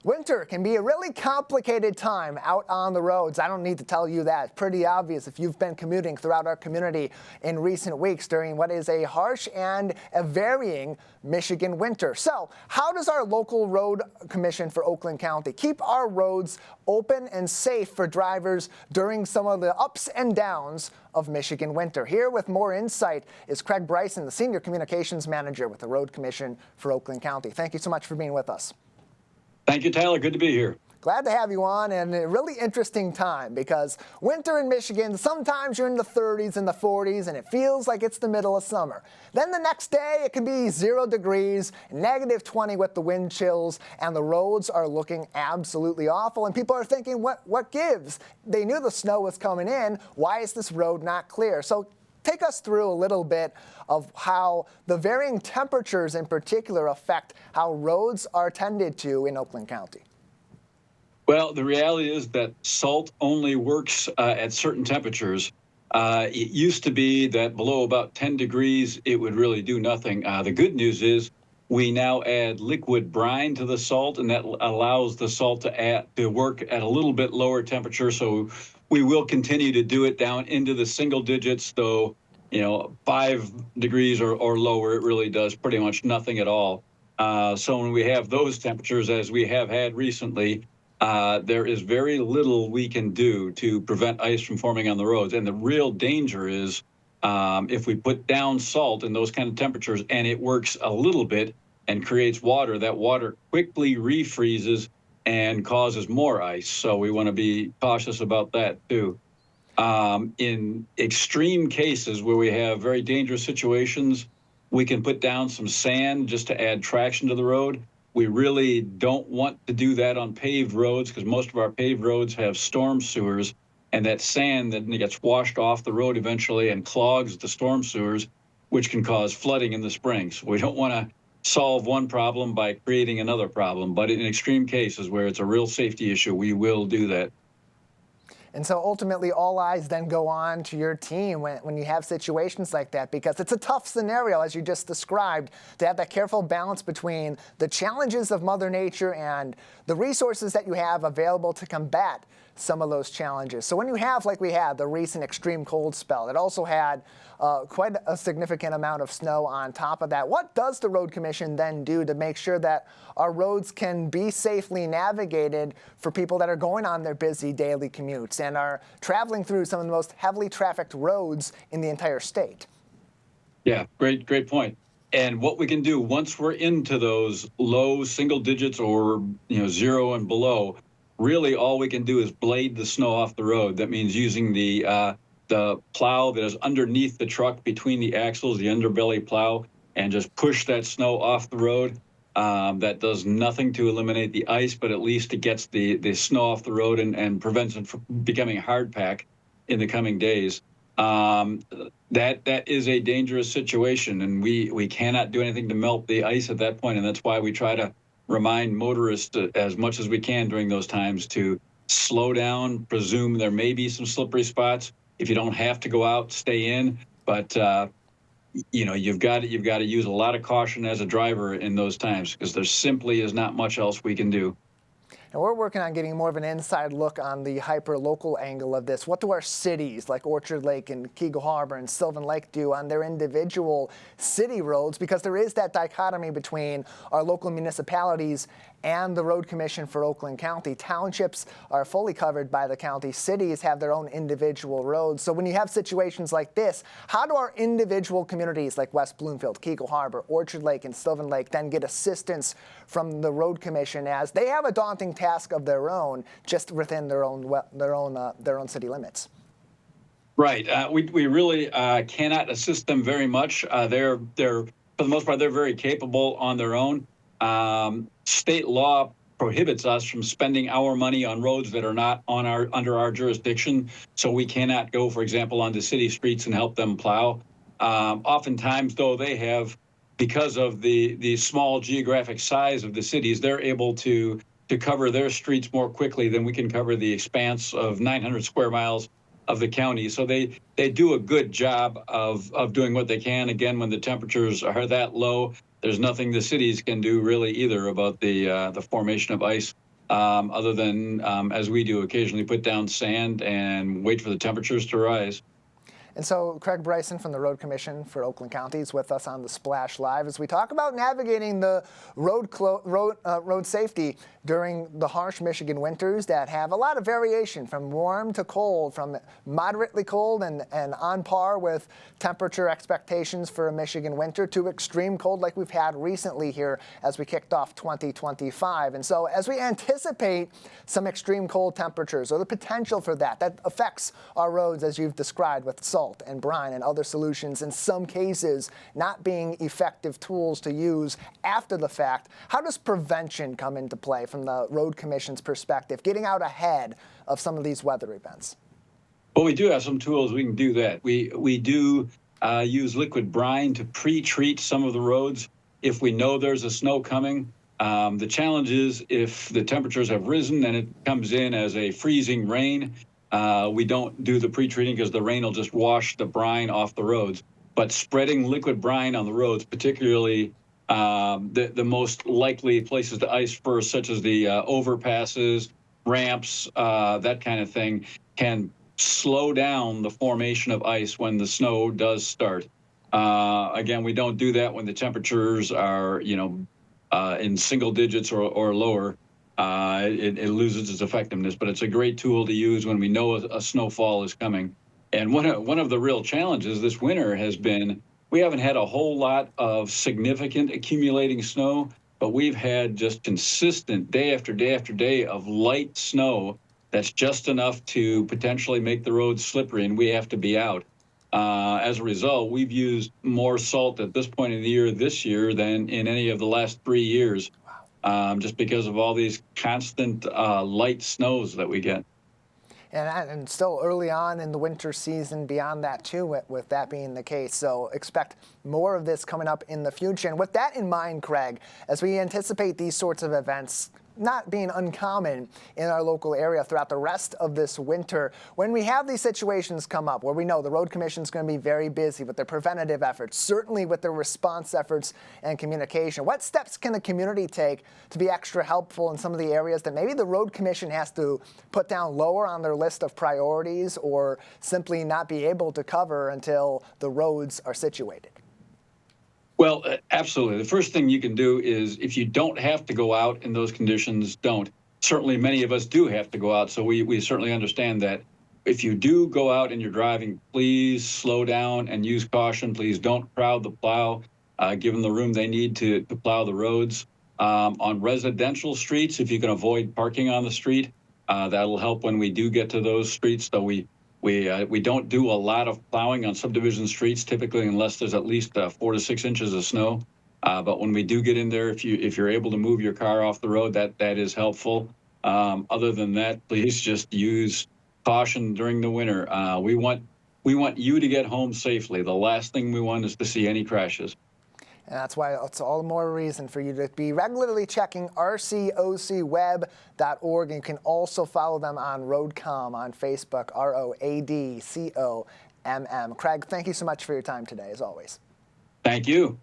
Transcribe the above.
Winter can be a really complicated time out on the roads. I don't need to tell you that. It's pretty obvious if you've been commuting throughout our community in recent weeks during what is a harsh and a varying Michigan winter. So how does our local road commission for Oakland County keep our roads open and safe for drivers during some of the ups and downs of Michigan winter? Here with more insight is Craig Bryson, the Senior Communications Manager with the Road Commission for Oakland County. Thank you so much for being with us. Thank you, Tyler. Good to be here. Glad to have you on, and a really interesting time because winter in Michigan, sometimes you're in the 30s and the 40s and it feels like it's the middle of summer. Then the next day it can be 0 degrees, -20 with the wind chills, and the roads are looking absolutely awful. And people are thinking, what gives? They knew the snow was coming in. Why is this road not clear? So take us through a little bit of how the varying temperatures in particular affect how roads are tended to in Oakland County. Well, the reality is that salt only works at certain temperatures. It used to be that below about 10 degrees, it would really do nothing. The good news is we now add liquid brine to the salt, and that allows the salt to work at a little bit lower temperature. So we will continue to do it down into the single digits, though, 5 degrees or lower, it really does pretty much nothing at all. So when we have those temperatures, as we have had recently, there is very little we can do to prevent ice from forming on the roads. And the real danger is if we put down salt in those kind of temperatures and it works a little bit and creates water, that water quickly refreezes and causes more ice. So we want to be cautious about that too. In extreme cases where we have very dangerous situations, we can put down some sand just to add traction to the road. We really don't want to do that on paved roads because most of our paved roads have storm sewers, and that sand then gets washed off the road eventually and clogs the storm sewers, which can cause flooding in the spring. So we don't want to solve one problem by creating another problem, but in extreme cases where it's a real safety issue, we will do that. And so ultimately all eyes then go on to your team when you have situations like that, because it's a tough scenario, as you just described, to have that careful balance between the challenges of Mother Nature and the resources that you have available to combat some of those challenges. So when you have, like we had, the recent extreme cold spell, it also had quite a significant amount of snow on top of that. What does the Road Commission then do to make sure that our roads can be safely navigated for people that are going on their busy daily commutes and are traveling through some of the most heavily trafficked roads in the entire state? Yeah, great point. And what we can do once we're into those low single digits or 0 and below, really all we can do is blade the snow off the road. That means using the plow that is underneath the truck between the axles, the underbelly plow, and just push that snow off the road. That does nothing to eliminate the ice, but at least it gets the snow off the road and prevents it from becoming hard pack in the coming days. That is a dangerous situation, and we cannot do anything to melt the ice at that point, and that's why we try to remind motorists as much as we can during those times to slow down, presume there may be some slippery spots. If you don't have to go out, stay in, but you've got to use a lot of caution as a driver in those times because there simply is not much else we can do. And we're working on getting more of an inside look on the hyper-local angle of this. What do our cities like Orchard Lake and Keagle Harbor and Sylvan Lake do on their individual city roads? Because there is that dichotomy between our local municipalities and the Road Commission for Oakland County. Townships are fully covered by the county. Cities have their own individual roads. So when you have situations like this, how do our individual communities like West Bloomfield, Keagle Harbor, Orchard Lake, and Sylvan Lake then get assistance from the Road Commission as they have a daunting task of their own just within their own city limits? Right. We really cannot assist them very much. They're for the most part, they're very capable on their own. State law prohibits us from spending our money on roads that are not under our jurisdiction. So we cannot go, for example, onto city streets and help them plow. Oftentimes, though, they have, because of the small geographic size of the cities, they're able to cover their streets more quickly than we can cover the expanse of 900 square miles of the county. So they do a good job of doing what they can. Again, when the temperatures are that low, there's nothing the cities can do really either about the formation of ice other than, as we do, occasionally put down sand and wait for the temperatures to rise. And so Craig Bryson from the Road Commission for Oakland County is with us on the Splash Live as we talk about navigating the road safety during the harsh Michigan winters that have a lot of variation from warm to cold, from moderately cold and on par with temperature expectations for a Michigan winter to extreme cold like we've had recently here as we kicked off 2025. And so as we anticipate some extreme cold temperatures or the potential for that affects our roads as you've described with salt and brine and other solutions, in some cases not being effective tools to use after the fact. How does prevention come into play from the Road Commission's perspective, getting out ahead of some of these weather events? Well, we do have some tools we can do that. We do use liquid brine to pre-treat some of the roads if we know there's a snow coming. The challenge is if the temperatures have risen and it comes in as a freezing rain, we don't do the pre-treating because the rain will just wash the brine off the roads. But spreading liquid brine on the roads, particularly the most likely places to ice first, such as the overpasses, ramps, that kind of thing, can slow down the formation of ice when the snow does start. Again, we don't do that when the temperatures are, in single digits or lower. It loses its effectiveness, but it's a great tool to use when we know a snowfall is coming. And one of the real challenges this winter has been we haven't had a whole lot of significant accumulating snow, but we've had just consistent day after day after day of light snow that's just enough to potentially make the roads slippery, and we have to be out. As a result, we've used more salt at this point of the year this year than in any of the last 3 years. Just because of all these constant light snows that we get. And still early on in the winter season beyond that too, with that being the case. So expect more of this coming up in the future. And with that in mind, Craig, as we anticipate these sorts of events not being uncommon in our local area throughout the rest of this winter, when we have these situations come up where we know the Road Commission is going to be very busy with their preventative efforts, certainly with their response efforts and communication, what steps can the community take to be extra helpful in some of the areas that maybe the Road Commission has to put down lower on their list of priorities or simply not be able to cover until the roads are situated? Well, absolutely. The first thing you can do is if you don't have to go out in those conditions, don't. Certainly, many of us do have to go out, so we certainly understand that. If you do go out and you're driving, please slow down and use caution. Please don't crowd the plow. Give them the room they need to plow the roads. On residential streets, if you can avoid parking on the street, that'll help when we do get to those streets. So we don't do a lot of plowing on subdivision streets typically unless there's at least 4 to 6 inches of snow. But when we do get in there, if you're able to move your car off the road, that is helpful. Other than that, please just use caution during the winter. We want you to get home safely. The last thing we want is to see any crashes. And that's why it's all the more reason for you to be regularly checking rcocweb.org. And you can also follow them on RoadCom on Facebook, RoadComm. Craig, thank you so much for your time today, as always. Thank you.